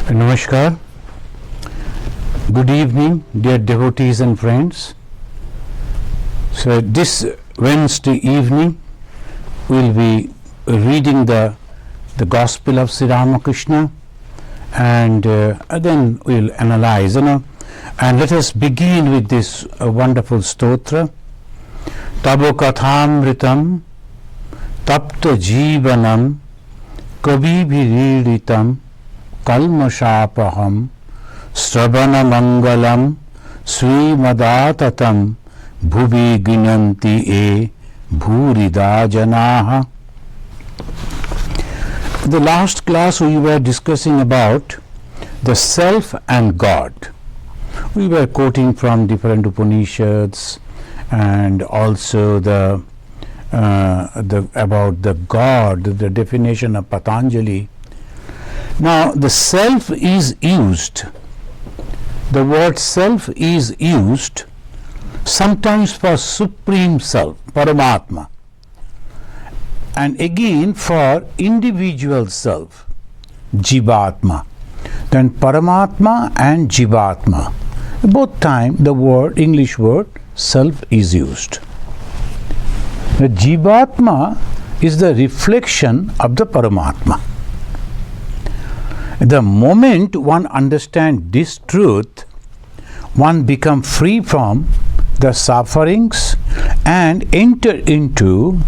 Namaskar. Good evening, dear devotees and friends. So this Wednesday evening we'll be reading the Gospel of Sri Ramakrishna, and then we'll analyze, and let us begin with this wonderful stotra. Tabo kathamritam tapta jivanam kabibhiritam kalmashapaham sravana mangalam srimadatam bhuvi ginanti e bhurida janaha. The last class we were discussing about the self and God. We were quoting from different Upanishads and also about the God, the definition of Patanjali. Now the self is used, the word self is used sometimes for supreme self, Paramatma, and again for individual self, Jivatma. Then Paramatma and Jivatma, both time the word, English word self is used. The Jivatma is the reflection of the Paramatma. The moment one understands this truth, one becomes free from the sufferings and enter into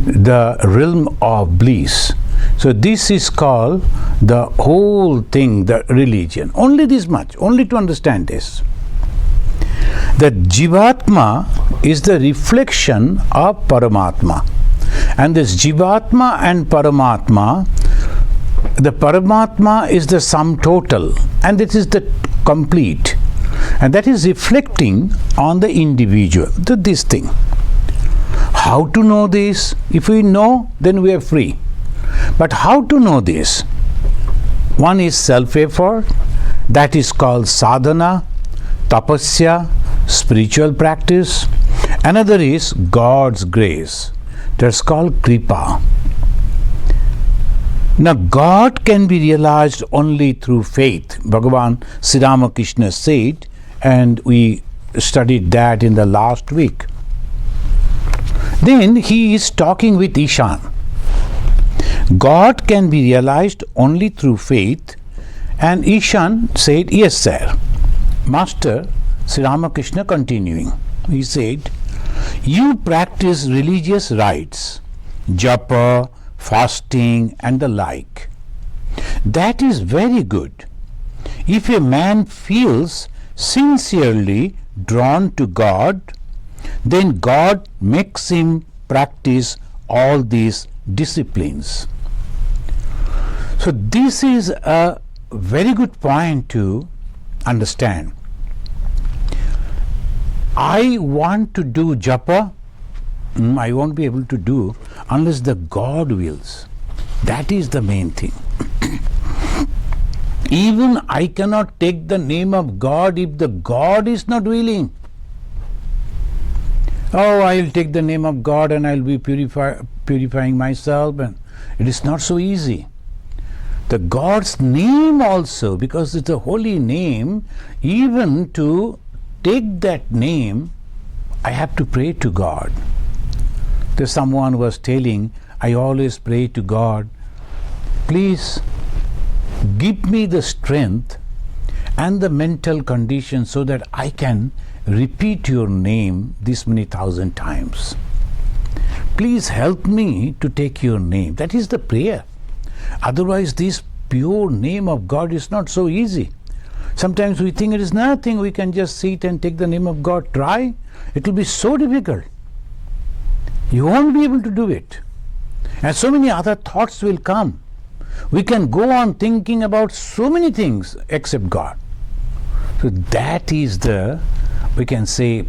the realm of bliss. So this is called the whole thing, the religion. Only this much, only to understand this. The Jivatma is the reflection of Paramatma. And this Jivatma and Paramatma, the Paramatma is the sum total, and this is the complete, and that is reflecting on the individual, this thing. How to know this? If we know, then we are free. But how to know this? One is self-effort, that is called sadhana, tapasya, spiritual practice. Another is God's grace, that's called kripa. Now God can be realized only through faith. Bhagavan Sri Ramakrishna said, and we studied that in the last week. Then he is talking with Ishan. God can be realized only through faith, and Ishan said, yes sir. Master Sri Ramakrishna continuing, he said, you practice religious rites, japa, fasting and the like. That is very good. If a man feels sincerely drawn to God, then God makes him practice all these disciplines. So this is a very good point to understand. I want to do japa, I won't be able to do unless the God wills. That is the main thing. Even I cannot take the name of God if the God is not willing. Oh, I will take the name of God and I will be purifying myself, and it is not so easy. The God's name also, because it's a holy name, even to take that name, I have to pray to God. There's someone was telling, I always pray to God, please give me the strength and the mental condition so that I can repeat your name this many thousand times. Please help me to take your name. That is the prayer. Otherwise, this pure name of God is not so easy. Sometimes we think it is nothing, we can just sit and take the name of God. Try. It will be so difficult. You won't be able to do it. And so many other thoughts will come. We can go on thinking about so many things except God. So that is the, we can say,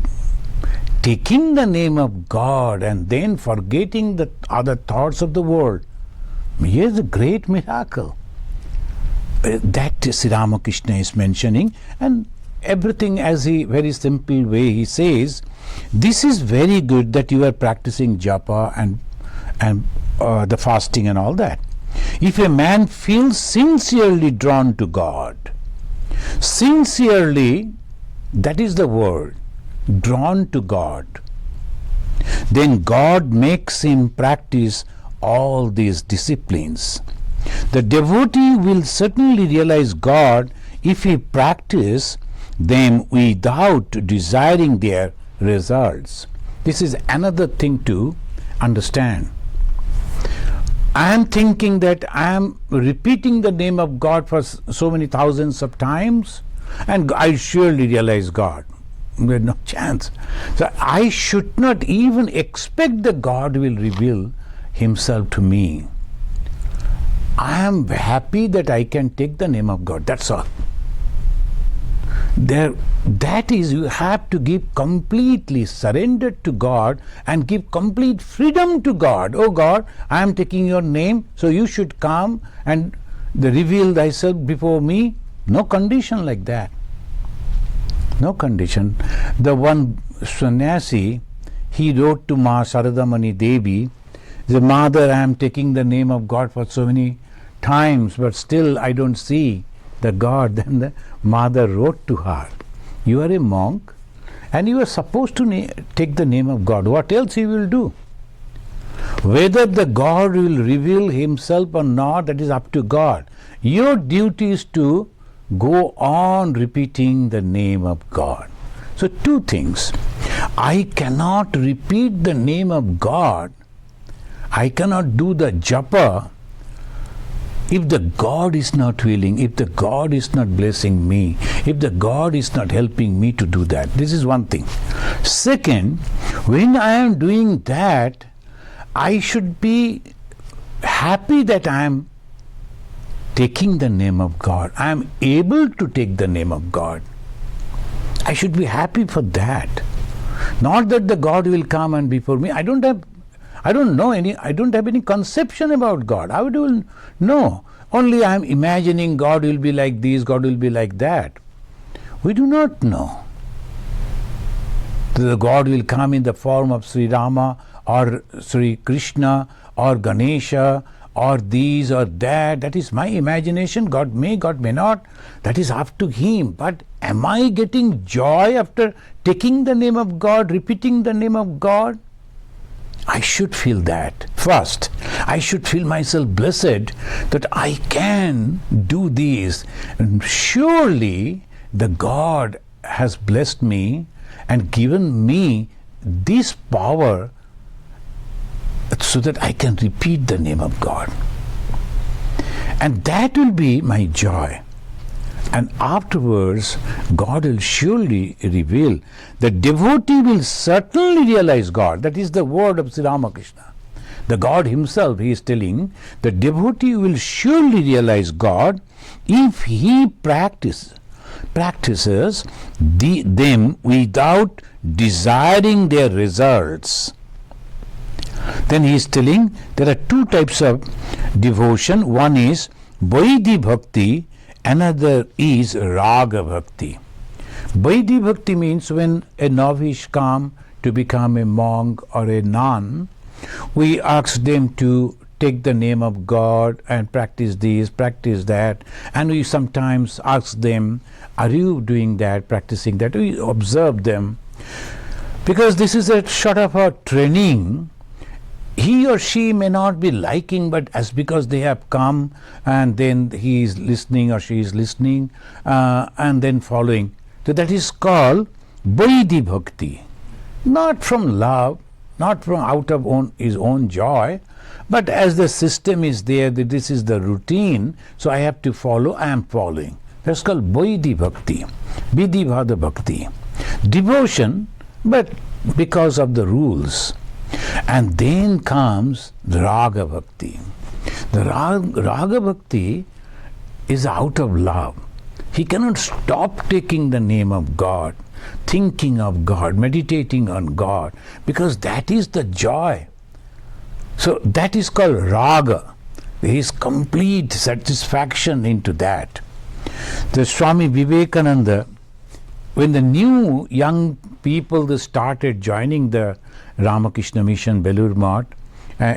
taking the name of God and then forgetting the other thoughts of the world. Here's a great miracle. That Sri Ramakrishna is mentioning, and everything as a very simple way he says, this is very good that you are practicing japa and the fasting and all that. If a man feels sincerely drawn to God, sincerely, that is the word, drawn to God, then God makes him practice all these disciplines. The devotee will certainly realize God if he practice them without desiring their results. This is another thing to understand. I am thinking that I am repeating the name of God for so many thousands of times, and I surely realize God. There's no chance. So I should not even expect that God will reveal himself to me. I am happy that I can take the name of God. That's all. That is, you have to give completely surrendered to God and give complete freedom to God. Oh God, I am taking your name, so you should come and reveal thyself before me. No condition like that. No condition. The one sannyasi, he wrote to Ma Sharadamani Devi, the mother, I am taking the name of God for so many times, but still I don't see the God. Then the mother wrote to her, you are a monk and you are supposed to take the name of God. What else you will do? Whether the God will reveal himself or not, that is up to God. Your duty is to go on repeating the name of God. So two things. I cannot repeat the name of God. I cannot do the japa if the God is not willing, if the God is not blessing me, if the God is not helping me to do that. This is one thing. Second, when I am doing that, I should be happy that I am taking the name of God. I am able to take the name of God. I should be happy for that. Not that the God will come and be for me. I don't have any conception about God. How do you know? Only I am imagining God will be like this, God will be like that. We do not know. The God will come in the form of Sri Rama or Sri Krishna or Ganesha or these or that. That is my imagination. God may not. That is up to him. But am I getting joy after taking the name of God, repeating the name of God? I should feel that. First, I should feel myself blessed that I can do this. And surely the God has blessed me and given me this power so that I can repeat the name of God. And that will be my joy. And afterwards, God will surely reveal. The devotee will certainly realize God. That is the word of Sri Ramakrishna. The God himself, he is telling, the devotee will surely realize God if he practices them without desiring their results. Then he is telling there are two types of devotion. One is Vaidhi Bhakti, another is Raga Bhakti. Vaidhi Bhakti means when a novice comes to become a monk or a nun, we ask them to take the name of God and practice this, practice that, and we sometimes ask them, are you doing that, practicing that? We observe them. Because this is a sort of a training. He or she may not be liking, but as because they have come and then he is listening or she is listening and then following. So that is called Vaidhi Bhakti. Not from love, not from out of his own joy, but as the system is there, that this is the routine, so I have to follow, I am following. That's called Vaidhi Bhakti, Vidhivada Bhakti. Devotion, but because of the rules. And then comes the Raga Bhakti. The Raga Bhakti is out of love. He cannot stop taking the name of God, thinking of God, meditating on God, because that is the joy. So that is called Raga. There is complete satisfaction into that. The Swami Vivekananda, when the new young people they started joining the Ramakrishna mission Belur Math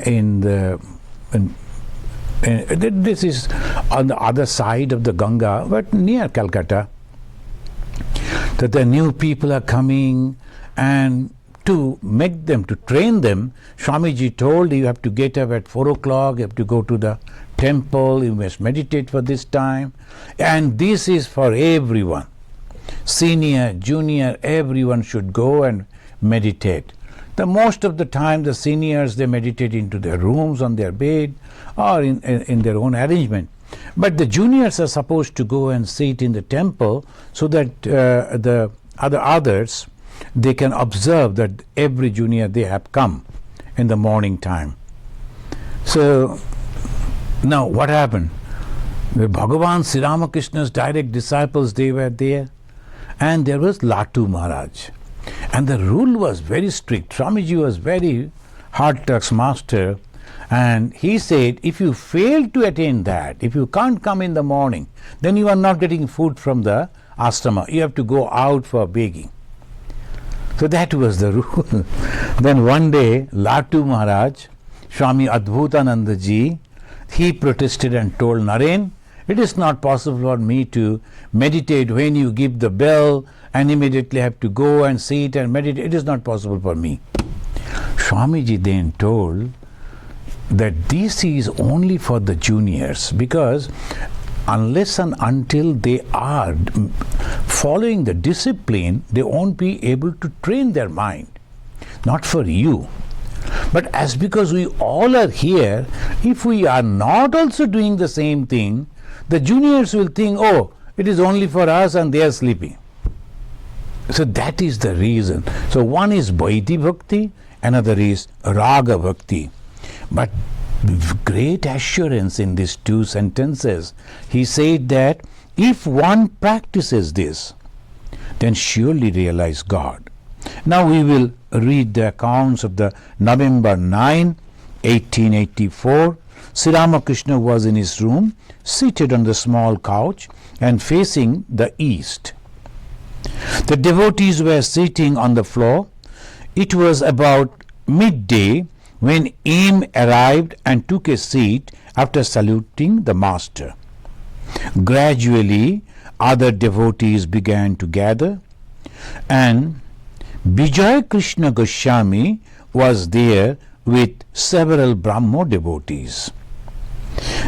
in This is on the other side of the Ganga, but near Calcutta. That the new people are coming, and to make them, to train them, Swamiji told you have to get up at 4 o'clock, you have to go to the temple, you must meditate for this time, and this is for everyone. Senior, junior, everyone should go and meditate. The most of the time the seniors, they meditate into their rooms, on their bed, or in their own arrangement. But the juniors are supposed to go and sit in the temple so that the others, they can observe that every junior, they have come in the morning time. So now what happened? The Bhagavan Sri Ramakrishna's direct disciples, they were there, and there was Latu Maharaj. And the rule was very strict. Swamiji was very hard task master, and he said, if you fail to attain that, if you can't come in the morning, then you are not getting food from the ashrama. You have to go out for begging. So that was the rule. Then one day, Latu Maharaj, Swami Adbhutananda ji, he protested and told Naren, it is not possible for me to meditate when you give the bell and immediately have to go and sit and meditate. It is not possible for me. Swamiji then told that this is only for the juniors, because unless and until they are following the discipline, they won't be able to train their mind. Not for you. But as because we all are here, if we are not also doing the same thing, the juniors will think, oh, it is only for us and they are sleeping. So that is the reason. So one is Vaidhi Bhakti, another is Raga Bhakti. But with great assurance in these two sentences, he said that if one practices this, then surely realize God. Now we will read the accounts of the November 9, 1884. Sri Ramakrishna was in his room, seated on the small couch and facing the east. The devotees were sitting on the floor. It was about midday when M arrived and took a seat after saluting the master. Gradually, other devotees began to gather, and Vijay Krishna Goswami was there with several Brahmo devotees.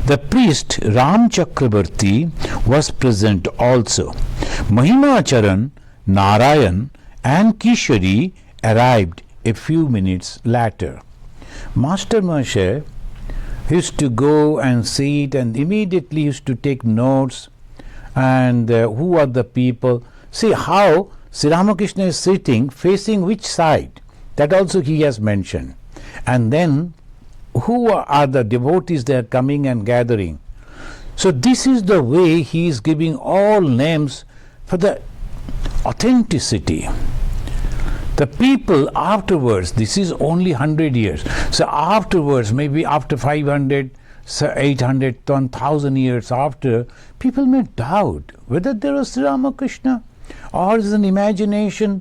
The priest Ram Chakrabarti was present also. Mahimacharan, Narayan and Kishori arrived a few minutes later. Master Moshe used to go and sit and immediately used to take notes, and who are the people. See how Sri Ramakrishna is sitting facing which side, that also he has mentioned. And then who are the devotees that are coming and gathering. So this is the way he is giving all names for the authenticity. The people afterwards, this is only 100 years. So afterwards, maybe after 500, 800, 1,000 years after, people may doubt whether there was Sri Ramakrishna or is an imagination.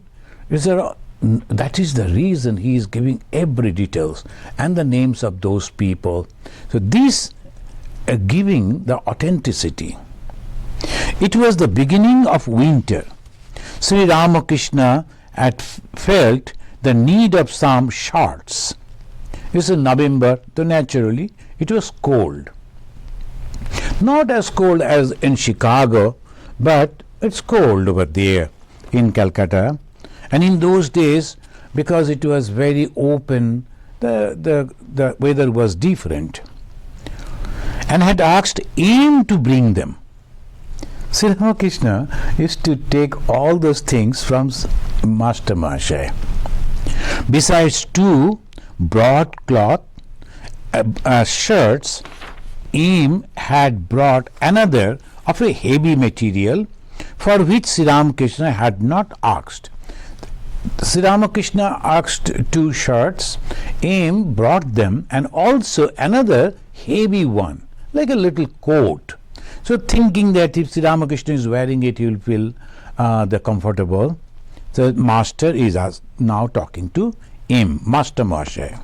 That is the reason he is giving every details and the names of those people. So this giving the authenticity. It was the beginning of winter. Sri Ramakrishna had felt the need of some shorts. This is November, so naturally it was cold. Not as cold as in Chicago, but it's cold over there in Calcutta. And in those days, because it was very open, the weather was different. And had asked him to bring them. Sri Ramakrishna used to take all those things from Master Mahasaya. Besides 2 broadcloth shirts, him had brought another of a heavy material for which Sri Ramakrishna had not asked. Sri Ramakrishna asked 2 shirts, him brought them, and also another heavy one, like a little coat. So thinking that if Sri Ramakrishna is wearing it, he will feel comfortable. So Master is now talking to him, Master Mahasaya.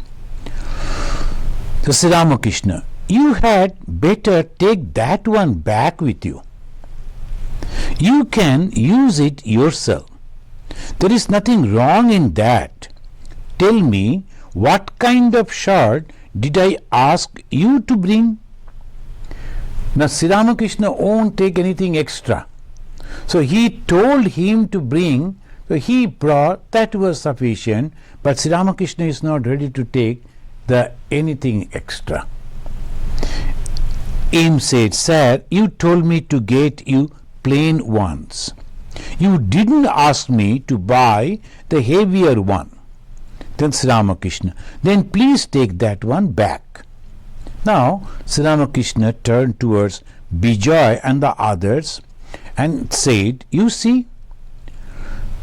So Sri Ramakrishna, You had better take that one back with you. You can use it yourself. There is nothing wrong in that. Tell me, what kind of shirt did I ask you to bring? Now, Sri Ramakrishna won't take anything extra. So he told him to bring, so he brought, that was sufficient, but Sri Ramakrishna is not ready to take anything extra. Im said, Sir, you told me to get you plain ones. You didn't ask me to buy the heavier one. Then Sri Ramakrishna, then please take that one back. Now Sri Ramakrishna turned towards Bijoy and the others and said, you see,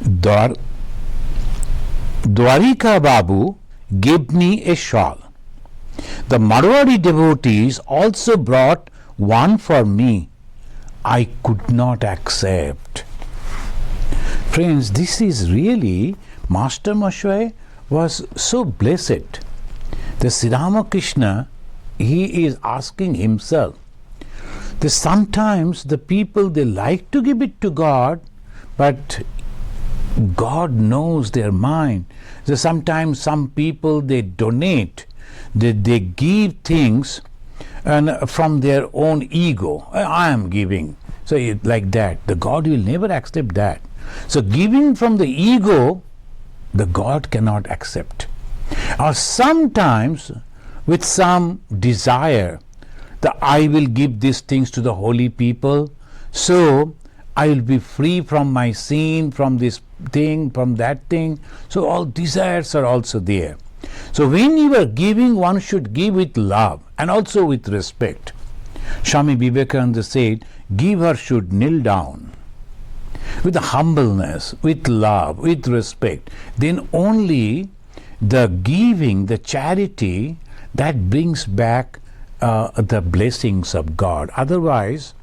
Dwarika Babu gave me a shawl. The Marwari devotees also brought one for me. I could not accept. Friends, this is really, Master Mashwai was so blessed. The Sri Ramakrishna, he is asking himself, that sometimes the people, they like to give it to God, but God knows their mind. So sometimes some people, they donate, they give things and from their own ego. I am giving. So like that, the God will never accept that. So giving from the ego, the God cannot accept. Or sometimes with some desire, that I will give these things to the holy people, so I will be free from my sin, from this thing, from that thing. So all desires are also there. So when you are giving, one should give with love and also with respect. Swami Vivekananda said, giver should kneel down with humbleness, with love, with respect. Then only the giving, the charity, that brings back the blessings of God. Otherwise,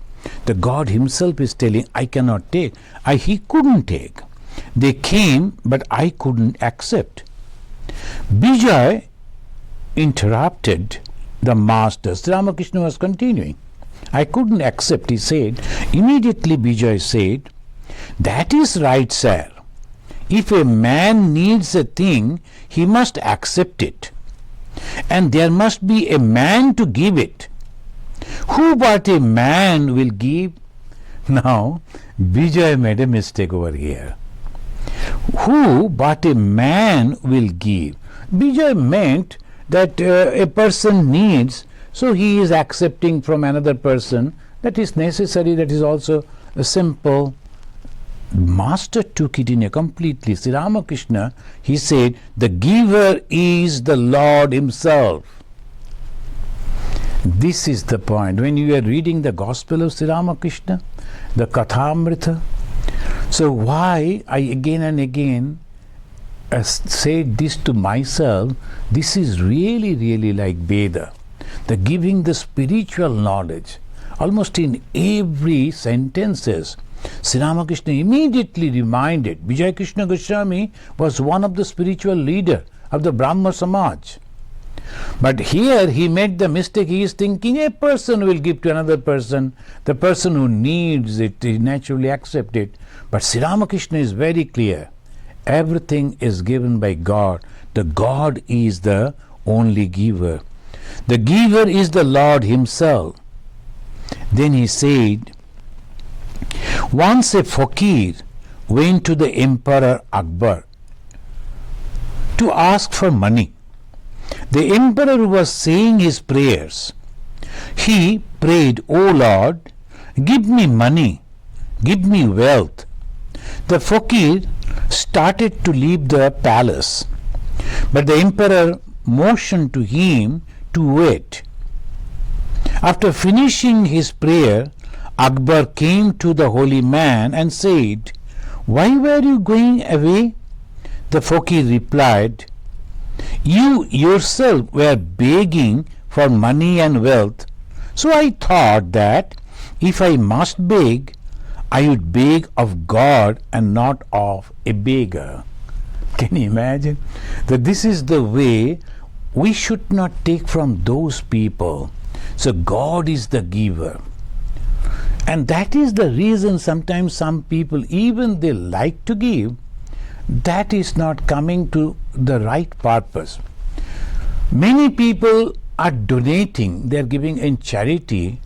the God himself is telling, I cannot take. He couldn't take. They came, but I couldn't accept. Bijay interrupted the master. Sri Ramakrishna was continuing. I couldn't accept, he said. Immediately Bijay said, that is right, sir. If a man needs a thing, he must accept it. And there must be a man to give it. Who but a man will give? Now, Bijay made a mistake over here. Who but a man will give? Bijay meant that a person needs, so he is accepting from another person. That is necessary, that is also a simple. Master took it in a completely. Sri Ramakrishna, he said, the giver is the Lord himself. This is the point. When you are reading the Gospel of Sri Ramakrishna, the Kathamrita, so why I again and again said this to myself, this is really, really like Veda. The giving the spiritual knowledge. Almost in every sentences, Sri Ramakrishna immediately reminded. Vijay Krishna Goswami was one of the spiritual leader of the Brahma Samaj. But here he made the mistake. He is thinking a person will give to another person. The person who needs it, he naturally accept it. But Sri Ramakrishna is very clear. Everything is given by God. The God is the only giver. The giver is the Lord himself. Then he said, once a fakir went to the Emperor Akbar to ask for money. The emperor was saying his prayers. He prayed, O Lord, give me money, give me wealth. The fakir started to leave the palace, but the emperor motioned to him to wait. After finishing his prayer, Akbar came to the holy man and said, why were you going away? The fakir replied, you yourself were begging for money and wealth, so I thought that if I must beg, I would beg of God and not of a beggar. Can you imagine? That this is the way we should not take from those people. So God is the giver. And that is the reason sometimes some people, even they like to give, that is not coming to the right purpose. Many people are donating, they are giving in charity,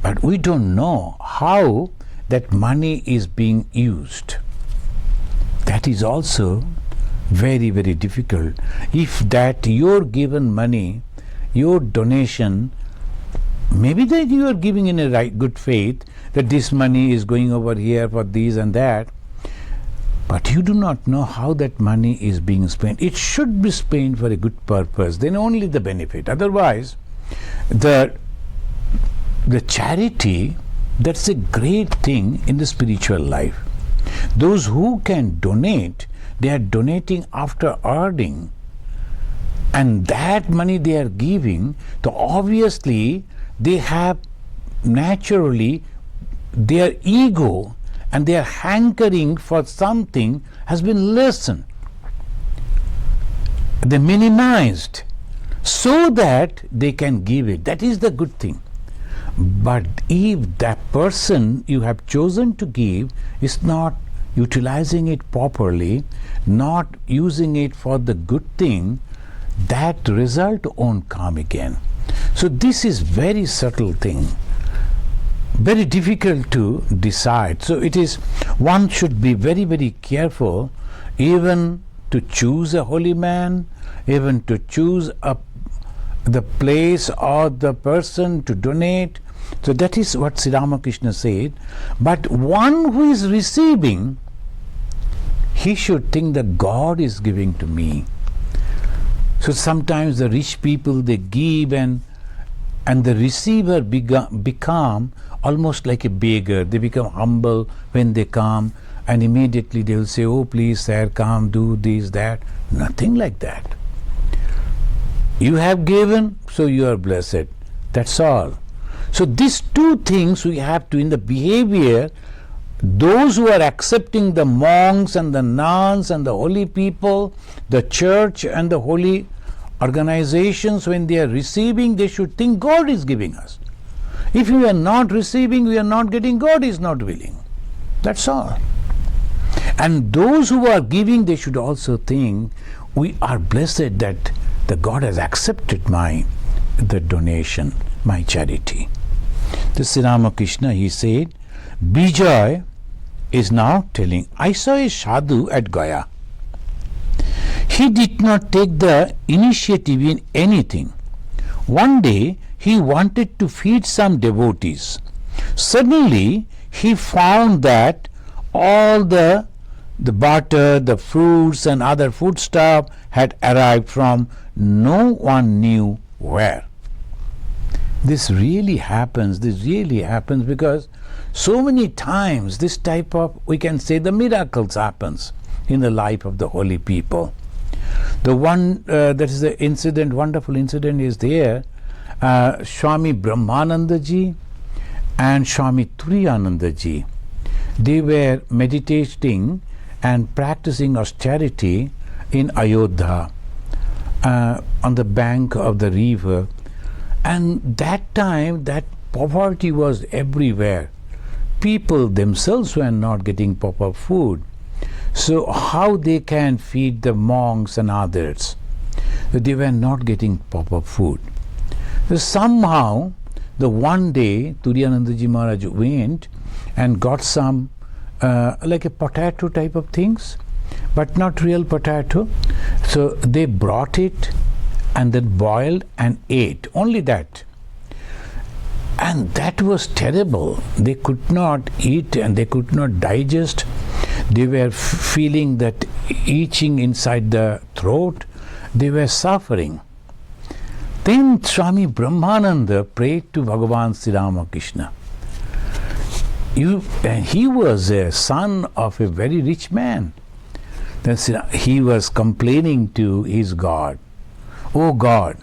but we don't know how that money is being used. That is also very, very difficult. If that your given money, your donation, maybe that you are giving in a right good faith, that this money is going over here for this and that, but you do not know how that money is being spent. It should be spent for a good purpose, then only the benefit. Otherwise, the charity, that's a great thing in the spiritual life. Those who can donate, they are donating after earning, and that money they are giving, so obviously they have naturally their ego and their hankering for something has been lessened. They minimized so that they can give it. That is the good thing. But if that person you have chosen to give is not utilizing it properly, not using it for the good thing, that result won't come again. So this is very subtle thing, very difficult to decide. So it is, one should be very, very careful even to choose a holy man, even to choose the place or the person to donate. So that is what Sri Ramakrishna said. But one who is receiving, he should think that God is giving to me. So sometimes the rich people, they give and the receiver become almost like a beggar. They become humble when they come, and immediately they will say, oh please sir, come, do this, that. Nothing like that. You have given, so you are blessed. That's all. So these two things we have to, in the behavior, those who are accepting the monks and the nuns and the holy people, the church and the holy organizations, when they are receiving, they should think God is giving us. If we are not receiving, we are not getting, God is not willing. That's all. And those who are giving, they should also think, we are blessed that the God has accepted the donation, my charity. The Sri Ramakrishna, he said, Bijoy is now telling, I saw a sadhu at Gaya. He did not take the initiative in anything. One day he wanted to feed some devotees. Suddenly he found that all the butter, the fruits and other foodstuff had arrived from no one knew where. This really happens because so many times this type of, we can say, the miracles happens in the life of the holy people. The one that is the incident, wonderful incident is there, Swami Brahmananda ji and Swami Turiyananda ji. They were meditating and practicing austerity in Ayodhya on the bank of the river. And that time, that poverty was everywhere. People themselves were not getting proper food. So how they can feed the monks and others? They were not getting proper food. So somehow, the one day, Turiyanandaji Maharaj went and got some like a potato type of things, but not real potato. So they brought it and then boiled and ate, only that. And that was terrible. They could not eat and they could not digest. They were feeling that itching inside the throat. They were suffering. Then Swami Brahmananda prayed to Bhagavan Sri Ramakrishna. He was a son of a very rich man. Then he was complaining to his God, "Oh God,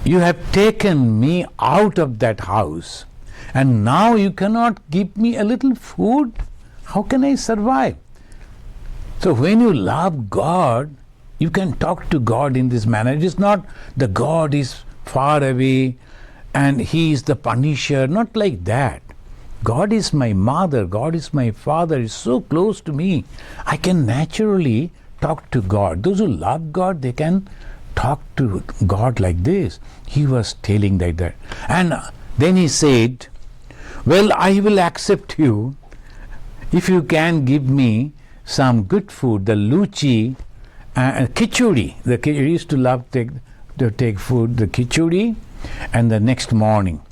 you have taken me out of that house and now you cannot give me a little food. How can I survive?" So when you love God, you can talk to God in this manner. It is not the God is far away, and he is the punisher. Not like that. God is my mother, God is my father, is so close to me. I can naturally talk to God. Those who love God, they can talk to God like this. He was telling like that. And then he said, well, I will accept you if you can give me some good food, the luchi, khichuri. He used to love to take food, the khichuri, and the next morning.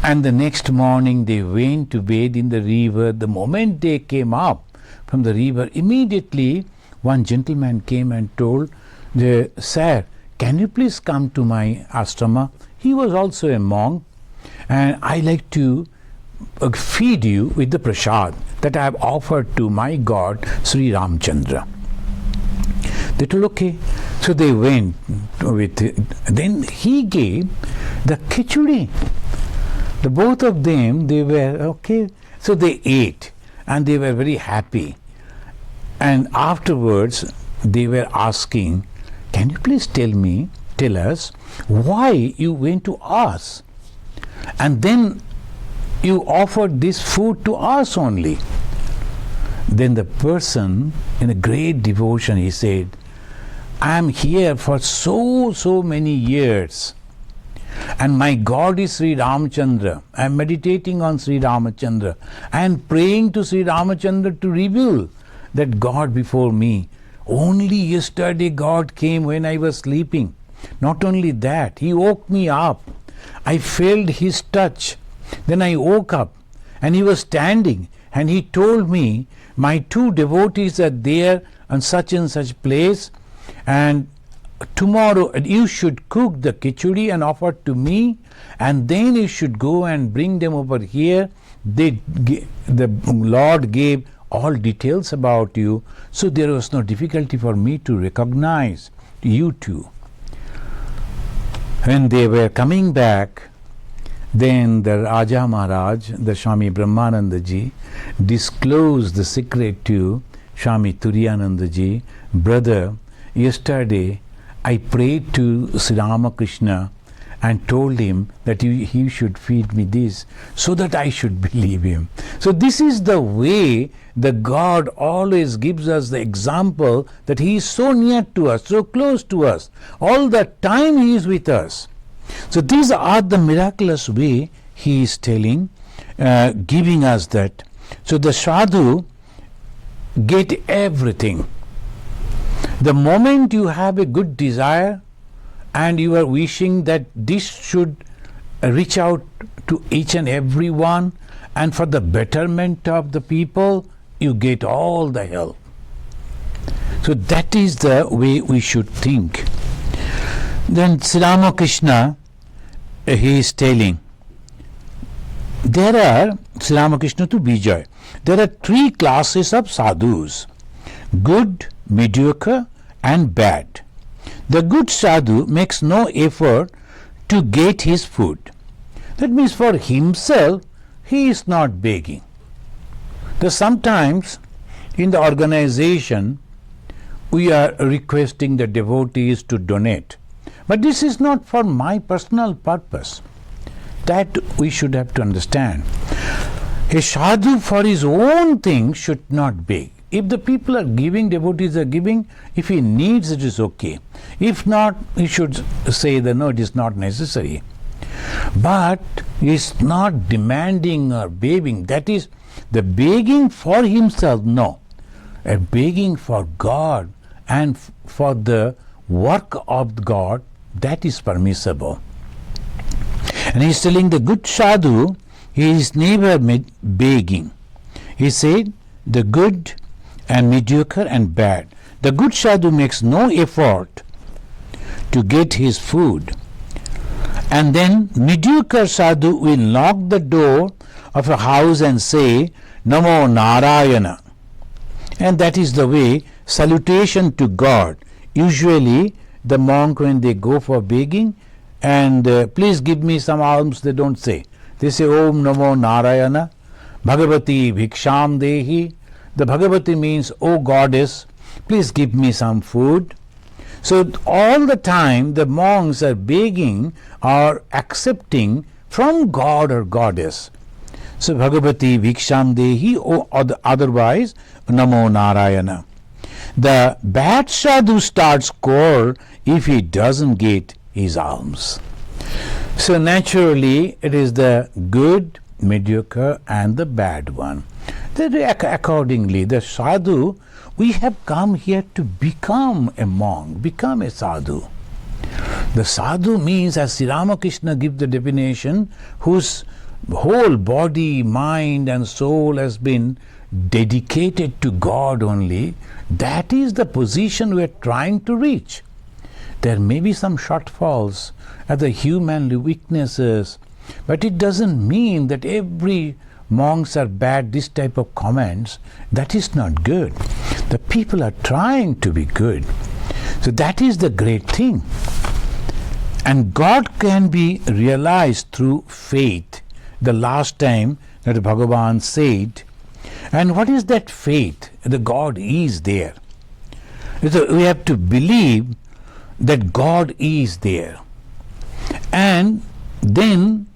And the next morning they went to bathe in the river. The moment they came up from the river, immediately one gentleman came and told, sir, can you please come to my ashrama? He was also a monk, and I like to feed you with the prasad that I have offered to my God, Sri Ramchandra. They told, okay. So they went with it. Then he gave the khichdi. The both of them, they were okay. So they ate and they were very happy. And afterwards, they were asking, can you please tell us why you went to us? And then you offered this food to us only. Then the person, in a great devotion, he said, I am here for so many years. And my God is Sri Ramchandra. I am meditating on Sri Ramchandra. I am praying to Sri Ramchandra to reveal that God before me. Only yesterday God came when I was sleeping. Not only that, He woke me up. I felt His touch. Then I woke up and He was standing and He told me, my two devotees are there on such and such place, and tomorrow you should cook the khichdi and offer to me, and then you should go and bring them over here. The Lord gave all details about you, so there was no difficulty for me to recognize you two. When they were coming back, then the Raja Maharaj, the Swami Brahmananda ji, disclosed the secret to Swami Turiyananda ji. Brother, yesterday I prayed to Sri Ramakrishna and told him that he should feed me this so that I should believe him. So this is the way the God always gives us the example that He is so near to us, so close to us. All the time He is with us. So these are the miraculous way He is telling, giving us that. So the sadhu get everything. The moment you have a good desire and you are wishing that this should reach out to each and every one and for the betterment of the people, you get all the help. So that is the way we should think. Then Sri Ramakrishna, he is telling, there are, Sri Ramakrishna to Bijay, there are three classes of sadhus: good, mediocre and bad. The good sadhu makes no effort to get his food. That means for himself he is not begging. Because sometimes in the organization we are requesting the devotees to donate. But this is not for my personal purpose. That we should have to understand. A sadhu for his own thing should not beg. If the people are giving, devotees are giving, if he needs, it is okay. If not, he should say that no, it is not necessary. But he is not demanding or begging. That is the begging for himself, no. A begging for God and for the work of God, that is permissible. And he is telling the good sadhu, he is never begging. He said, the good and mediocre and bad. The good sadhu makes no effort to get his food. And then mediocre sadhu will knock the door of a house and say, Namo Narayana. And that is the way, salutation to God. Usually the monk, when they go for begging, and please give me some alms, they don't say. They say, Om Namo Narayana, Bhagavati Bhiksham Dehi. The Bhagavati means, O Goddess, please give me some food. So all the time the monks are begging or accepting from God or goddess. So Bhagavati Viksham Dehi, or otherwise Namo Narayana. The bad sadhu starts quarrel if he doesn't get his alms. So naturally it is the good, mediocre and the bad one. Accordingly, the sadhu, we have come here to become a monk, become a sadhu. The sadhu means, as Sri Ramakrishna gives the definition, whose whole body, mind and soul has been dedicated to God only. That is the position we are trying to reach. There may be some shortfalls at the human weaknesses, but it doesn't mean that every monks are bad. This type of comments, that is not good. The people are trying to be good. So that is the great thing. And God can be realized through faith. The last time that Bhagavan said, and what is that faith? The God is there. So we have to believe that God is there. And then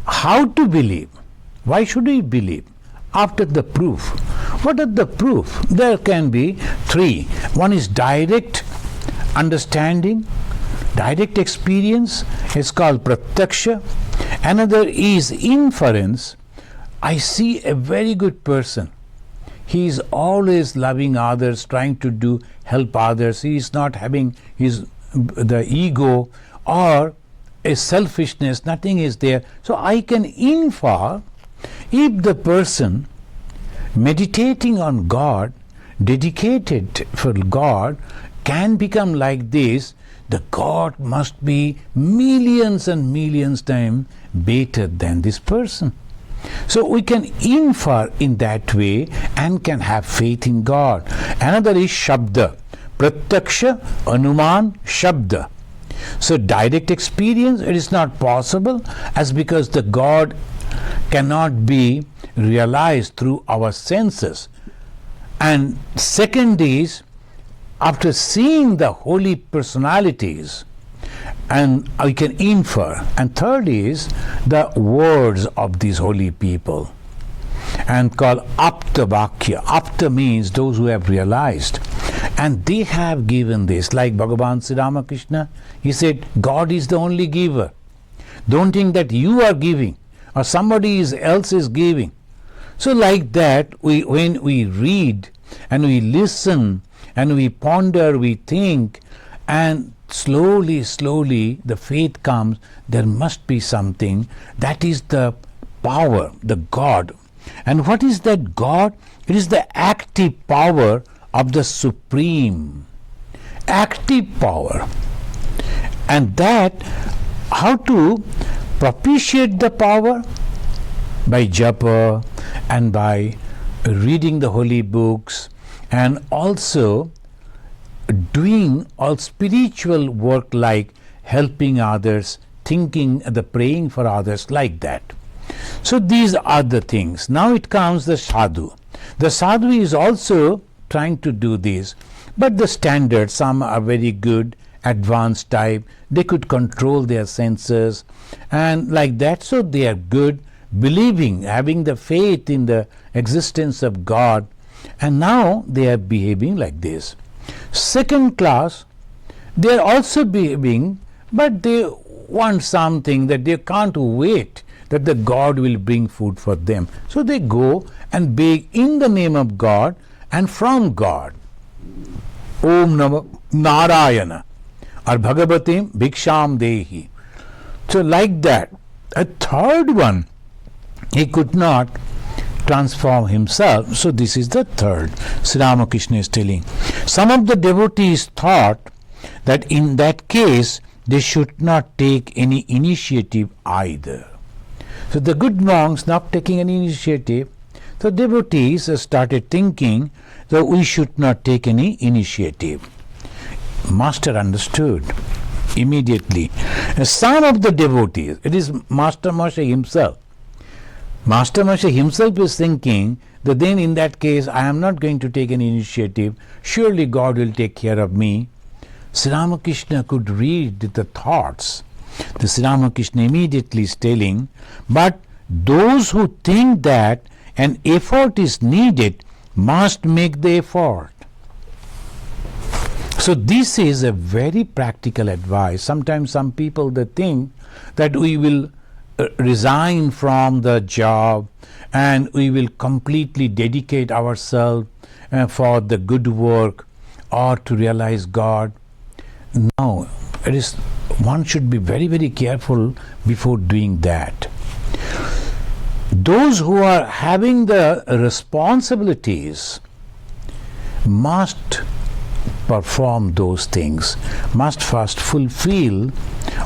how to believe? Why should we believe? After the proof. What are the proof? There can be three. One is direct understanding, direct experience. It's called pratyaksha. Another is inference. I see a very good person. He is always loving others, trying to help others. He is not having the ego or a selfishness. Nothing is there. So I can infer if the person meditating on God, dedicated for God, can become like this, the God must be millions and millions times better than this person. So we can infer in that way and can have faith in God. Another is Shabda. Pratyaksha, Anuman, Shabda. So direct experience, it is not possible, as because the God cannot be realized through our senses. And second is, after seeing the holy personalities, and I can infer. And third is the words of these holy people, and called Apta Vakya. Apta means those who have realized, and they have given this. Like Bhagavan Sri Ramakrishna, he said, God is the only giver. Don't think that you are giving or somebody else is giving. So like that, when we read and we listen and we ponder, we think, and slowly the faith comes. There must be something. That is the power, the God. And what is that God? It is the active power of the Supreme. Active power. And that, how to propitiate the power? By japa and by reading the holy books, and also doing all spiritual work like helping others, thinking, the praying for others, like that. So these are the things. Now it comes the sadhu. The sadhu is also trying to do this, but the standard, some are very good, advanced type, they could control their senses and like that, so they are good, believing, having the faith in the existence of God, and now they are behaving like this. Second class, they are also behaving, but they want something that they can't wait that the God will bring food for them. So they go and beg in the name of God and from God. Om Namo Narayana or Bhagavatim Bhiksham Dehi. So like that. A third one, he could not transform himself. So this is the third. Sri Ramakrishna is telling. Some of the devotees thought that in that case they should not take any initiative either. So the good monks not taking any initiative. So devotees started thinking that we should not take any initiative. Master understood immediately. Some of the devotees, it is Master Moshe himself. Master Moshe himself is thinking that then in that case I am not going to take any initiative. Surely God will take care of me. Sri Ramakrishna could read the thoughts. The Sri Ramakrishna immediately is telling, but those who think that an effort is needed must make the effort. So this is a very practical advice. Sometimes some people, they think that we will resign from the job and we will completely dedicate ourselves for the good work or to realize God. No, one should be very, very careful before doing that. Those who are having the responsibilities must perform those things, must first fulfill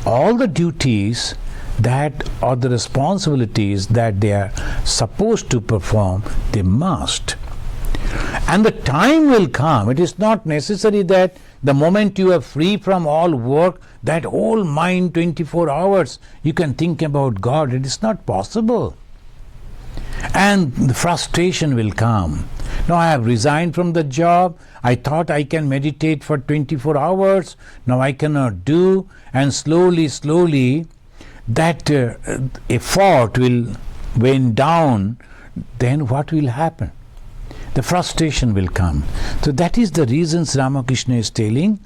all the duties that are the responsibilities that they are supposed to perform. They must. And the time will come. It is not necessary that the moment you are free from all work, that whole mind 24 hours you can think about God. It is not possible. And the frustration will come. Now I have resigned from the job. I thought I can meditate for 24 hours. Now I cannot do. And slowly that effort will wane down. Then what will happen? The frustration will come. So that is the reason Ramakrishna is telling,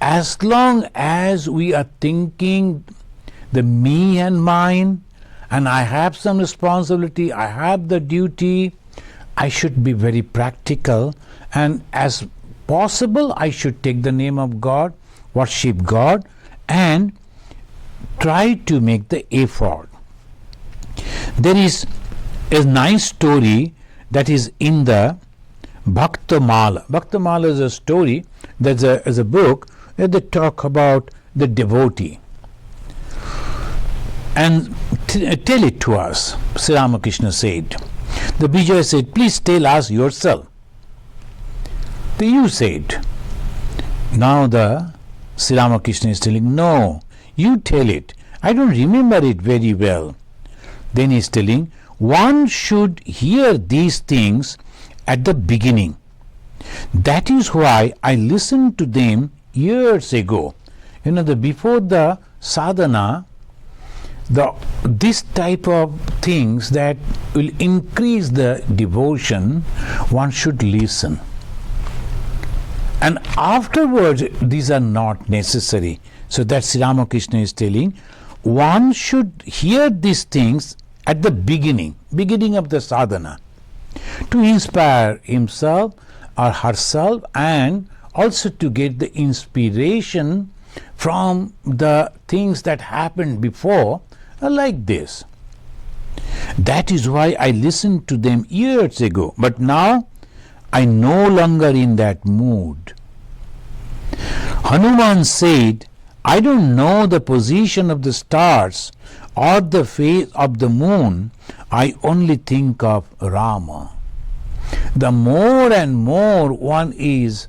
as long as we are thinking the me and mine, and I have some responsibility, I have the duty, I should be very practical, and as possible I should take the name of God, worship God, and try to make the effort. There is a nice story that is in the Bhaktamala. Bhaktamala is a story, there's a book where they talk about the devotee. And tell it to us, Sri Ramakrishna said. The Vijay said, please tell us yourself. The you said. Now the Sri Ramakrishna is telling, no, you tell it. I don't remember it very well. Then he is telling, one should hear these things at the beginning. That is why I listened to them years ago. Before the sadhana, this type of things that will increase the devotion, one should listen. And afterwards, these are not necessary. So that Sri Ramakrishna is telling, one should hear these things at the beginning of the sadhana, to inspire himself or herself, and also to get the inspiration from the things that happened before, like this. That is why I listened to them years ago, but now I no longer in that mood. Hanuman said, I don't know the position of the stars or the phase of the moon, I only think of Rama. The more and more one is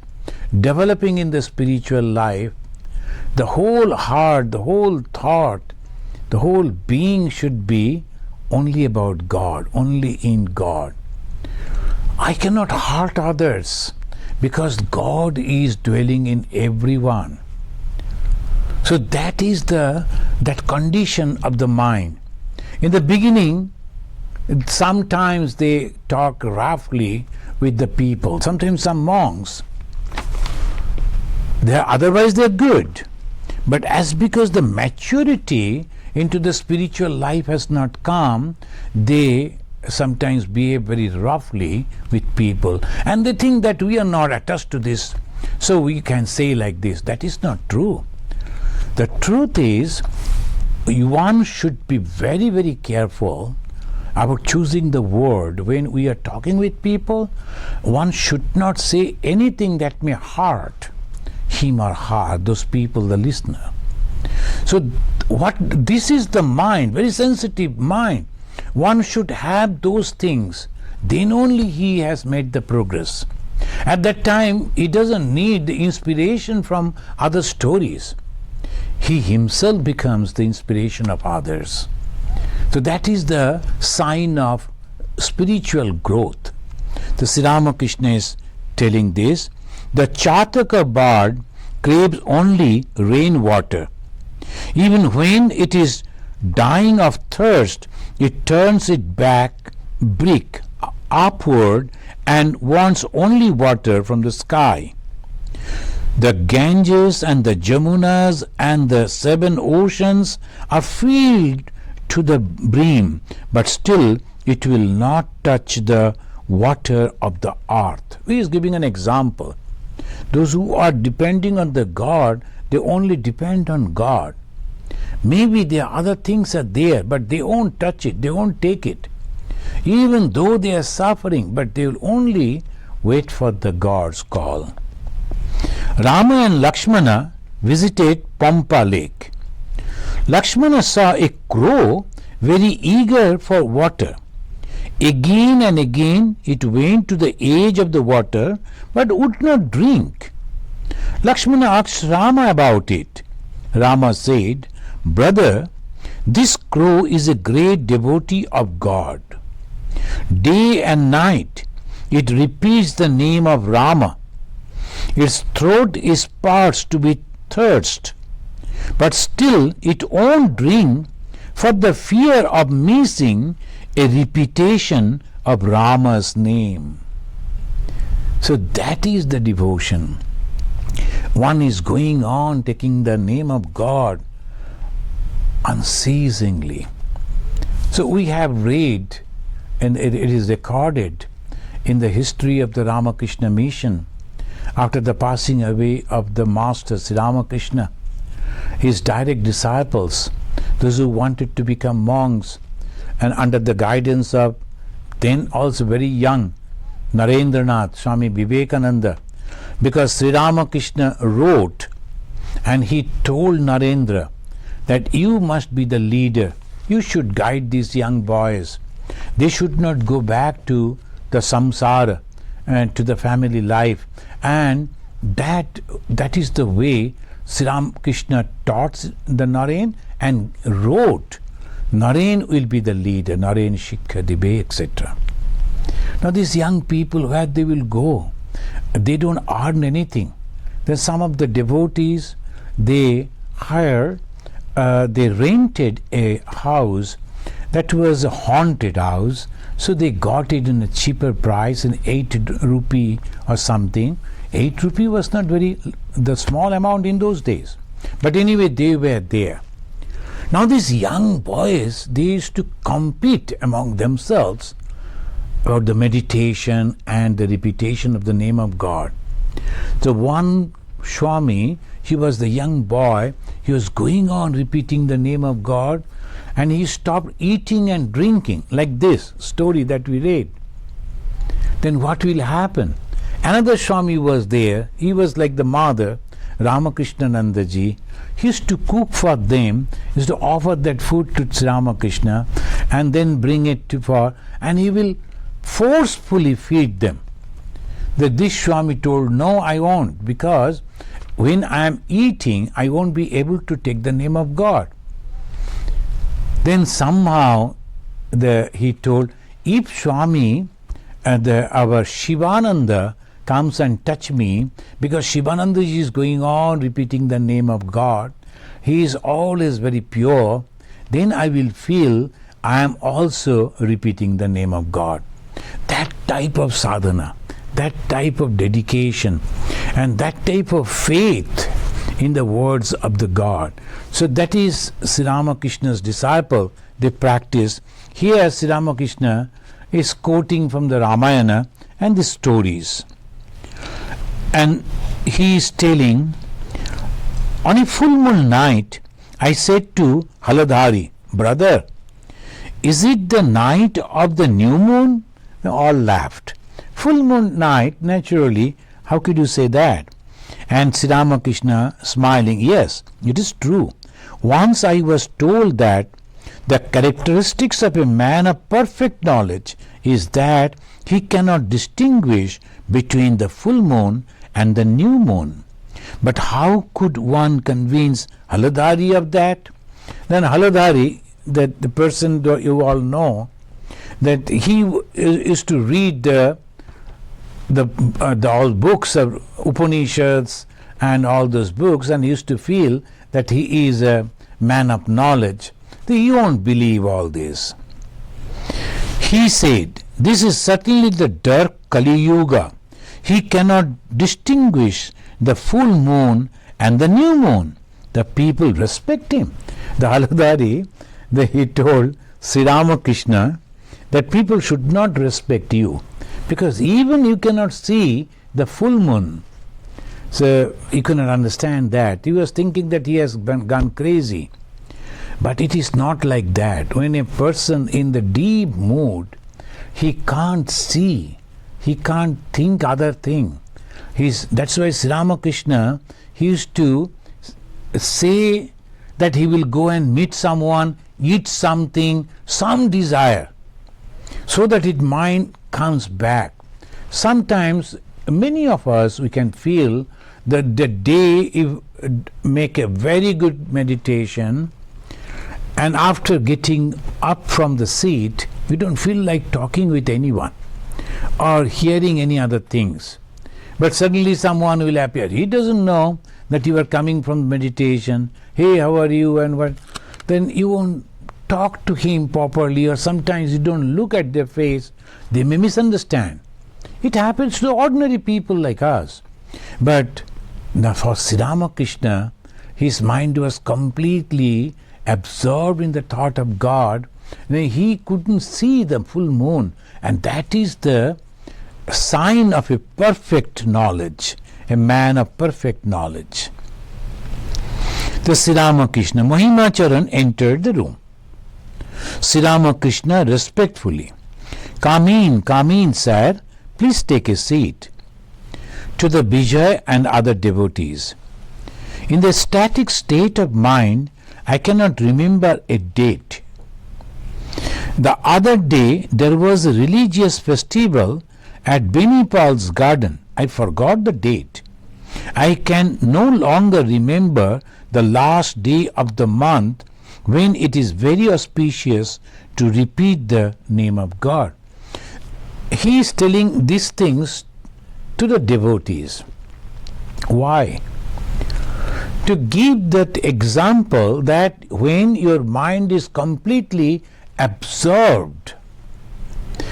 developing in the spiritual life, the whole heart, the whole thought, the whole being should be only about God, only in God. I cannot hurt others because God is dwelling in everyone. So that is that condition of the mind. In the beginning, sometimes they talk roughly with the people, sometimes some monks. Otherwise they're good. But because the maturity into the spiritual life has not come, they sometimes behave very roughly with people. And they think that we are not attached to this, so we can say like this. That is not true. The truth is, one should be very, very careful about choosing the word. When we are talking with people, one should not say anything that may hurt him or her, those people, the listener. So this is the mind, very sensitive mind. One should have those things. Then only he has made the progress. At that time, he doesn't need the inspiration from other stories. He himself becomes the inspiration of others. So that is the sign of spiritual growth. The Sri Ramakrishna is telling this. The Chataka bird craves only rainwater. Even when it is dying of thirst, it turns it back brick upward and wants only water from the sky. The Ganges and the Jamunas and the 7 oceans are filled to the brim, but still it will not touch the water of the earth. He is giving an example. Those who are depending on the God, they only depend on God. Maybe there are other things are there, but they won't touch it, they won't take it. Even though they are suffering, but they will only wait for the God's call. Rama and Lakshmana visited Pampa lake. Lakshmana saw a crow very eager for water. Again and again it went to the edge of the water but would not drink. Lakshmana asked Rama about it. Rama said, "Brother, this crow is a great devotee of God. Day and night it repeats the name of Rama. Its throat is parched to be thirst, but still it won't drink for the fear of missing a repetition of Rama's name." So that is the devotion. One is going on taking the name of God unceasingly. So we have read, and it is recorded in the history of the Ramakrishna mission, after the passing away of the Master Sri Ramakrishna, his direct disciples, those who wanted to become monks, and under the guidance of then also very young Narendranath, Swami Vivekananda, because Sri Ramakrishna wrote and he told Narendra that you must be the leader, you should guide these young boys. They should not go back to the samsara and to the family life. And that is the way Sri Ramakrishna taught the Naren and wrote, Naren will be the leader, Naren Shikha Dibe, etc. Now these young people, where they will go? They don't earn anything. Then some of the devotees, they rented a house that was a haunted house, so they got it in a cheaper price, in 8 rupee or something. 8 rupee was not the small amount in those days. But anyway, they were there. Now these young boys, they used to compete among themselves about the meditation and the repetition of the name of God. So one Swami, he was the young boy, he was going on repeating the name of God, and he stopped eating and drinking, like this story that we read. Then what will happen? Another Swami was there, he was like the mother, Ramakrishna Nandaji. He used to cook for them, he used to offer that food to Sri Ramakrishna and then bring it and he will forcefully feed them. This Swami told, no, I won't, because when I am eating, I won't be able to take the name of God. Then somehow he told, if Swami, our Shivananda comes and touch me, because Shivananda is going on repeating the name of God, he is always very pure, then I will feel I am also repeating the name of God. That type of sadhana, that type of dedication, and that type of faith in the words of the God. So that is Sri Ramakrishna's disciple, they practice. Here Sri Ramakrishna is quoting from the Ramayana and the stories. And he is telling, on a full moon night, I said to Haladhari, brother, is it the night of the new moon? They all laughed. Full moon night, naturally, how could you say that? And Sri Ramakrishna smiling, yes, it is true. Once I was told that the characteristics of a man of perfect knowledge is that he cannot distinguish between the full moon and the new moon. But how could one convince Haladhari of that? Then Haladhari, that the person that you all know, that he used to read the all books of Upanishads and all those books and used to feel that he is a man of knowledge, then you won't believe all this. He said, this is certainly the dark Kali Yuga. He cannot distinguish the full moon and the new moon. The people respect him. The Haladari, he told Sri Ramakrishna that people should not respect you because even you cannot see the full moon. So you cannot understand that. He was thinking that he has gone crazy. But it is not like that. When a person in the deep mood, he can't see, he can't think other thing. That's why Sri Ramakrishna, he used to say that he will go and meet someone, eat something, some desire, so that his mind comes back. Sometimes many of us, we can feel that the day if make a very good meditation, and after getting up from the seat, we don't feel like talking with anyone or hearing any other things. But suddenly someone will appear. He doesn't know that you are coming from meditation. Hey, how are you? And what? Then you won't talk to him properly, or sometimes you don't look at their face. They may misunderstand. It happens to ordinary people like us. But now for Sri Ramakrishna, his mind was completely absorbed in the thought of God. He couldn't see the full moon, and that is the sign of a perfect knowledge, a man of perfect knowledge. The Sri Ramakrishna, Mahimacharan entered the room. Sri Ramakrishna respectfully, come in, sir, please take a seat. To the Vijay and other devotees, in the static state of mind, I cannot remember a date. The other day there was a religious festival at Benipal's garden. I forgot the date. I can no longer remember the last day of the month when it is very auspicious to repeat the name of God. He is telling these things to the devotees. Why? To give that example that when your mind is completely absorbed,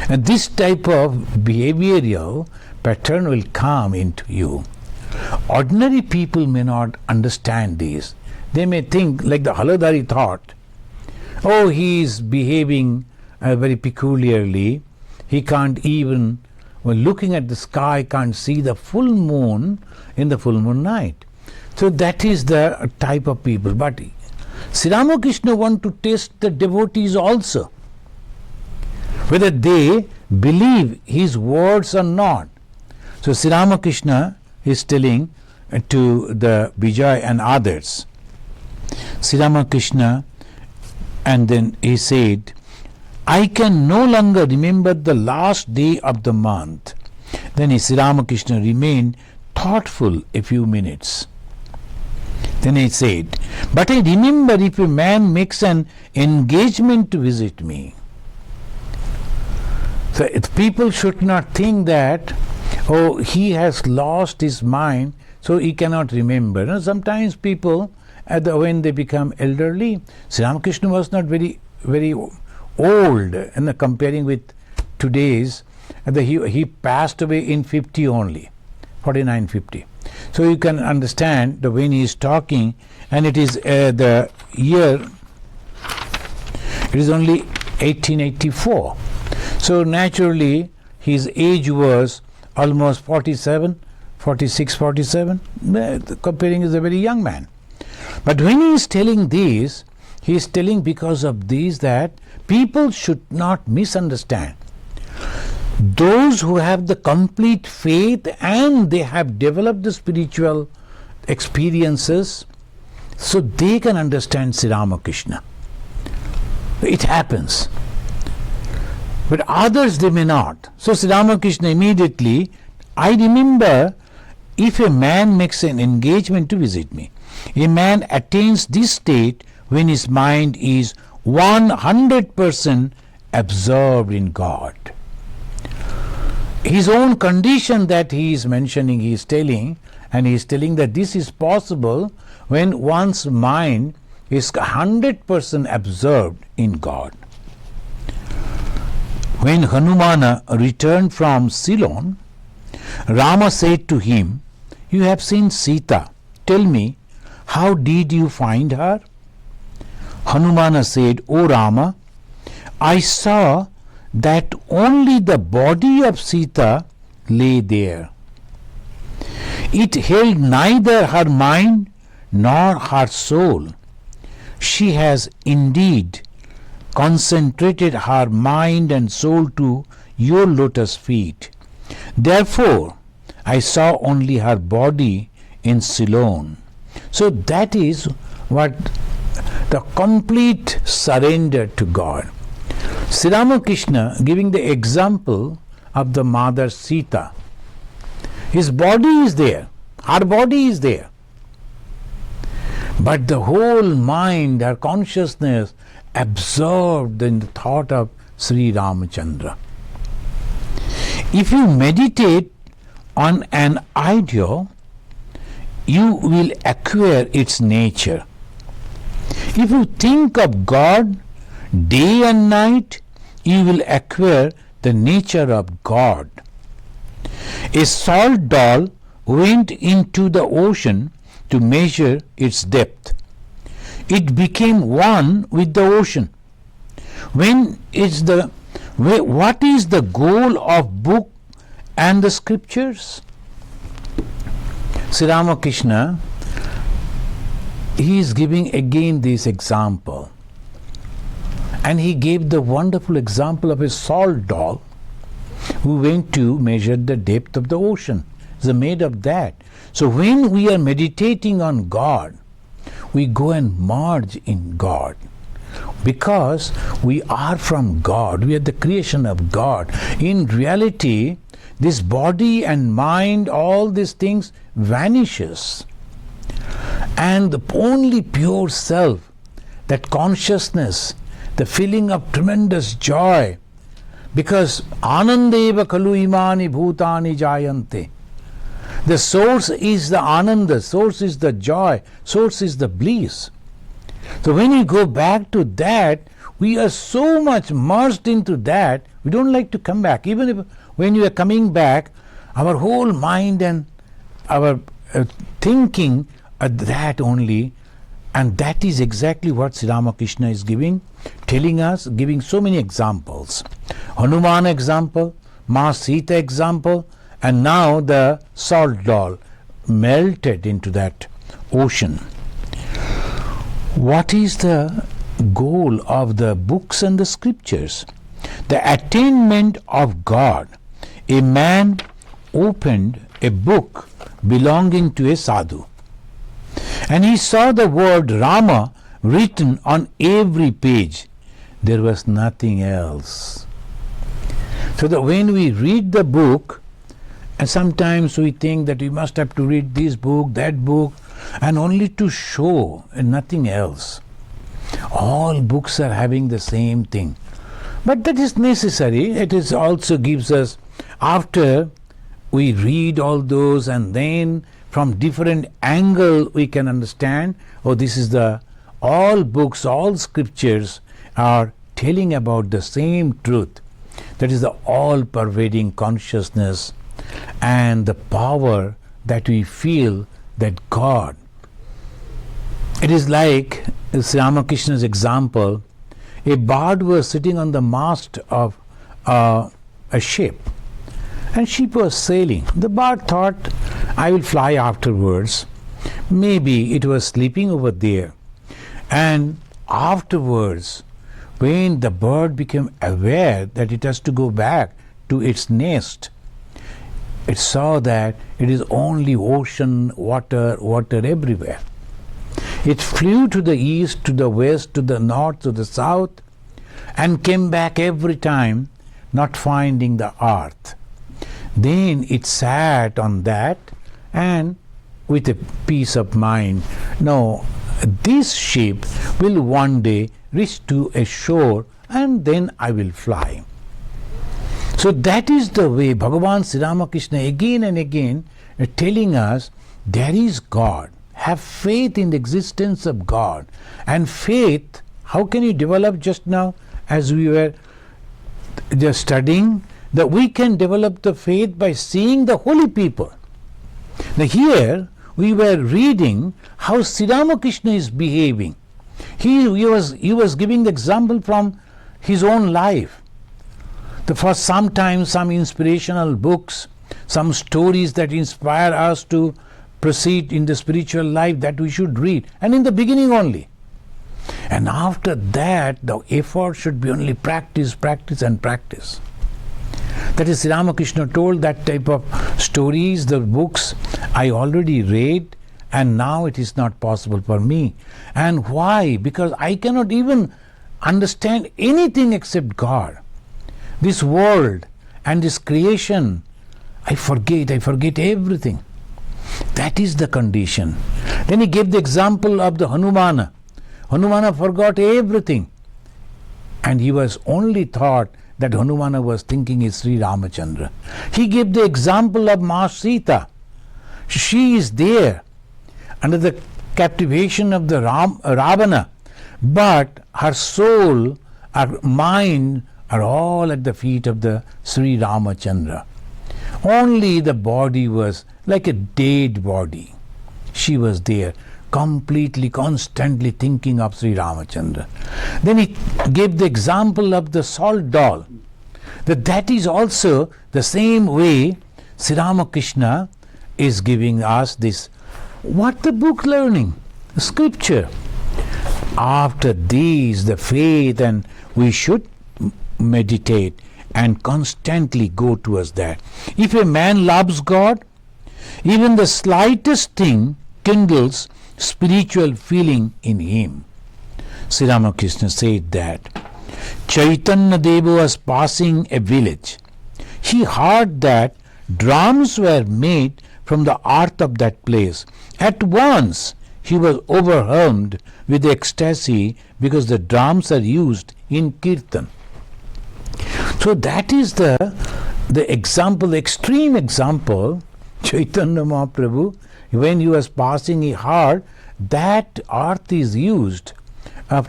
and this type of behavioral pattern will come into you. Ordinary people may not understand this. They may think like the Haladari thought, oh, he is behaving very peculiarly. He can't even, when looking at the sky, can't see the full moon in the full moon night. So that is the type of people. But Sri Ramakrishna want to test the devotees also, whether they believe his words or not. So Sri Ramakrishna is telling to the Vijay and others. Sri Ramakrishna, and then he said, I can no longer remember the last day of the month. Then Sri Ramakrishna remained thoughtful a few minutes. Then he said, but I remember if a man makes an engagement to visit me. So people should not think that, oh, he has lost his mind, so he cannot remember. Now, sometimes people, when they become elderly, Sri Ramakrishna was not very old, comparing with today's. He passed away in 50 only, 49, 50. So you can understand the when he is talking, and it is the year, it is only 1884. So naturally his age was almost 47, 46, 47. Comparing is a very young man. But when he is telling this, he is telling because of these that people should not misunderstand. Those who have the complete faith and they have developed the spiritual experiences, so they can understand Sri Ramakrishna. It happens. But others, they may not. So Sri Ramakrishna immediately, I remember if a man makes an engagement to visit me, a man attains this state when his mind is 100% absorbed in God. His own condition that he is mentioning, he is telling, And he is telling that this is possible when one's mind is 100% absorbed in God. When Hanumana returned from Ceylon, Rama said to him, "You have seen Sita. Tell me, how did you find her?" Hanumana said, "O Rama, I saw that only the body of Sita lay there. It held neither her mind nor her soul. She has indeed concentrated her mind and soul to your lotus feet. Therefore, I saw only her body in Ceylon." So that is what the complete surrender to God. Sri Ramakrishna giving the example of the mother Sita. His body is there, her body is there, but the whole mind, her consciousness absorbed in the thought of Sri Ramachandra. If you meditate on an ideal, you will acquire its nature. If you think of God day and night, you will acquire the nature of God. A salt doll went into the ocean to measure its depth. It became one with the ocean. What is the goal of book and the scriptures? Sri Ramakrishna, he is giving again this example. And he gave the wonderful example of a salt doll who went to measure the depth of the ocean. It's made of that. So when we are meditating on God, we go and merge in God. Because we are from God, we are the creation of God. In reality, this body and mind, all these things vanishes. And the only pure self, that consciousness, the feeling of tremendous joy, because Anandeva Kalu Imani Bhutani Jayante. The source is the Ananda, source is the joy, source is the bliss. So when we go back to that, we are so much merged into that, we don't like to come back. Even if when you are coming back, our whole mind and our thinking are that only, and that is exactly what Sri Ramakrishna is giving, telling us, giving so many examples. Hanuman example, Ma Sita example, and now the salt doll melted into that ocean. What is the goal of the books and the scriptures? The attainment of God. A man opened a book belonging to a sadhu, and he saw the word Rama written on every page. There was nothing else. So that when we read the book, and sometimes we think that we must have to read this book, that book, and only to show and nothing else. All books are having the same thing. But that is necessary. It is also gives us, after we read all those, and then from different angle we can understand, oh, this is all books, all scriptures are telling about the same truth. That is the all-pervading consciousness and the power that we feel that God. It is like Sri Ramakrishna's example. A bird was sitting on the mast of a ship, and ship was sailing. The bird thought, I will fly afterwards. Maybe it was sleeping over there. And afterwards, when the bird became aware that it has to go back to its nest, it saw that it is only ocean, water everywhere. It flew to the east, to the west, to the north, to the south, and came back every time, not finding the earth. Then it sat on that, and with a peace of mind, no, this ship will one day reach to a shore, and then I will fly. So that is the way Bhagavan Sri Ramakrishna again and again telling us there is God. Have faith in the existence of God. And faith, how can you develop? Just now, as we were just studying, that we can develop the faith by seeing the holy people. Now here, we were reading how Sri Ramakrishna is behaving. He was giving the example from his own life. For sometimes some inspirational books, some stories that inspire us to proceed in the spiritual life that we should read, and in the beginning only. And after that, the effort should be only practice, practice and practice. That is, Sri Ramakrishna told that type of stories, the books I already read, and now it is not possible for me. And why? Because I cannot even understand anything except God. This world and this creation, I forget everything. That is the condition. Then he gave the example of the Hanumana. Hanumana forgot everything. And he was only thought that Hanumana was thinking is Sri Ramachandra. He gave the example of Ma Sita. She is there under the captivation of the Ravana, but her soul, her mind are all at the feet of the Sri Ramachandra. Only the body was like a dead body. She was there, completely, constantly thinking of Sri Ramachandra. Then he gave the example of the salt doll. That is also the same way Sri Ramakrishna is giving us this. What the book learning? The scripture. After these, the faith, and we should meditate and constantly go towards that. If a man loves God, even the slightest thing kindles spiritual feeling in him. Sri Ramakrishna said that Chaitanya Deva was passing a village. He heard that drums were made from the earth of that place. At once he was overwhelmed with ecstasy because the drums are used in kirtan. So that is the example, extreme example. Chaitanya Mahaprabhu, when he was passing, he heard that earth is used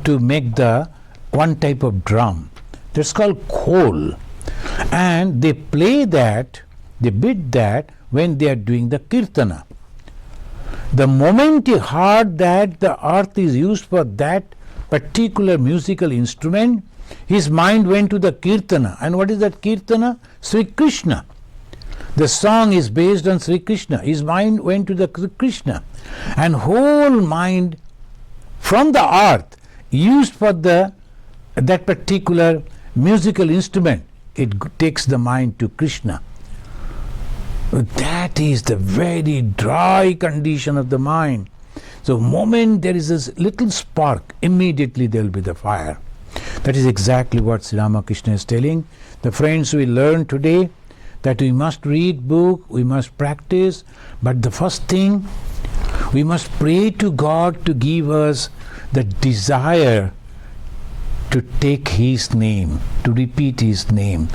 to make the one type of drum. That's called khol. And they play that, they beat that when they are doing the kirtana. The moment he heard that the earth is used for that particular musical instrument, his mind went to the kirtana. And what is that kirtana? Sri Krishna. The song is based on Sri Krishna. His mind went to the Krishna. And whole mind from the earth used for that particular musical instrument, it takes the mind to Krishna. That is the very dry condition of the mind. So moment there is a little spark, immediately there will be the fire. That is exactly what Sri Ramakrishna is telling. The friends, we learn today that we must read book, we must practice, but the first thing, we must pray to God to give us the desire to take His name, to repeat His name.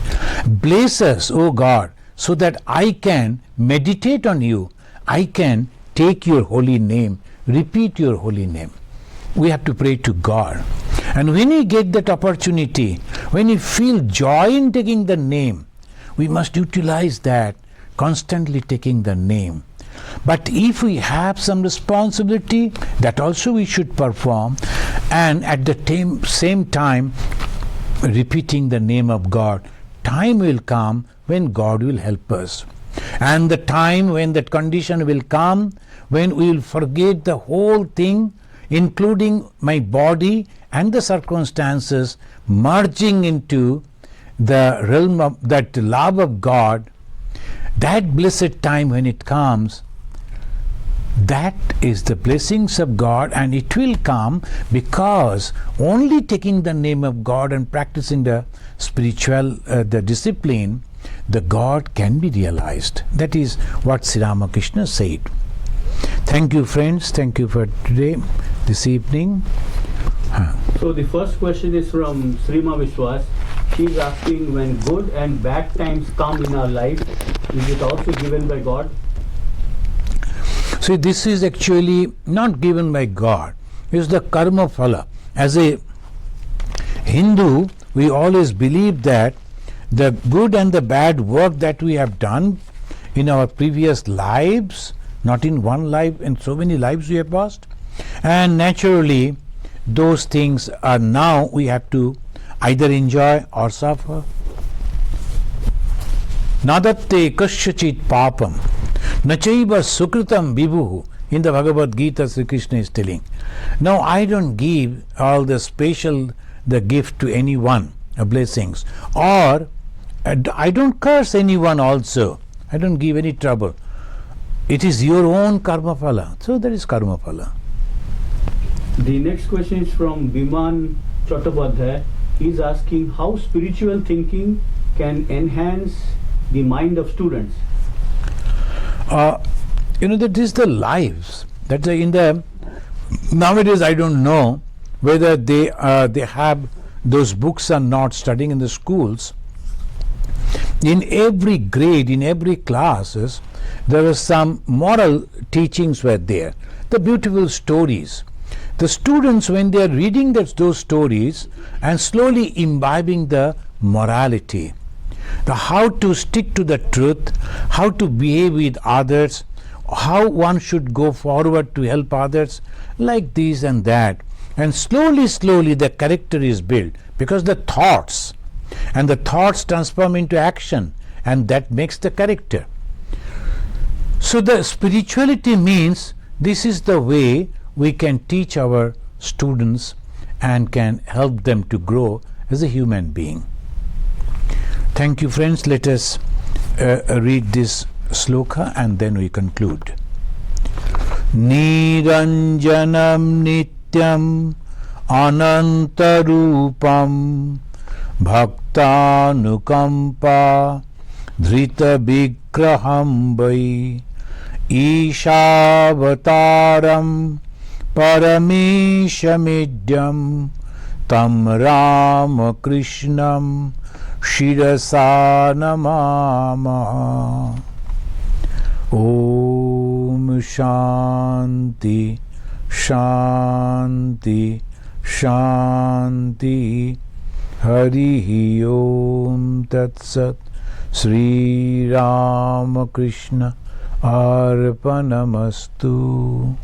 Bless us, O God, so that I can meditate on you, I can take your holy name, repeat your holy name. We have to pray to God. And when we get that opportunity, when we feel joy in taking the name, we must utilize that, constantly taking the name. But if we have some responsibility, that also we should perform, and at the same time repeating the name of God. Time will come when God will help us. And the time when that condition will come, when we will forget the whole thing, including my body and the circumstances, merging into the realm of that love of God, that blessed time when it comes, that is the blessings of God, and it will come because only taking the name of God and practicing the spiritual, the discipline, the God can be realized. That is what Sri Ramakrishna said. Thank you, friends. Thank you for today, this evening. So the first question is from Srima Vishwas. She is asking, when good and bad times come in our life, is it also given by God? See, this is actually not given by God. It's the karma phala. As a Hindu, we always believe that the good and the bad work that we have done in our previous lives, not in one life, in so many lives we have passed, and naturally those things are now we have to either enjoy or suffer. Nadatte kasyachit papam nachaiva sukritam vibhuhu. In the Bhagavad Gita, Sri Krishna is telling. Now I don't give all the special, the gift to anyone, blessings, or I don't curse anyone also. I don't give any trouble. It is your own karma phala. So there is karma phala. The next question is from Biman Chattopadhyay. He is asking how spiritual thinking can enhance the mind of students. That is the lives that are in the nowadays. I don't know whether they have those books or not, studying in the schools. In every grade, in every classes, there were some moral teachings were there, the beautiful stories. The students, when they are reading those stories and slowly imbibing the morality, the how to stick to the truth, how to behave with others, how one should go forward to help others, like this and that, and slowly the character is built, because the thoughts transform into action, and that makes the character. So the spirituality means this is the way we can teach our students and can help them to grow as a human being. Thank you, friends. Let us read this sloka and then we conclude. Niranjanam nityam anantarupam bhaktanukampa dhrita vigraham vai ishavataram parameshamidyam tam Ramakrishnam Shirasa namama. Om Shanti Shanti Shanti. Hari Om Tat Sat. Sri Ramakrishna Arpanamastu.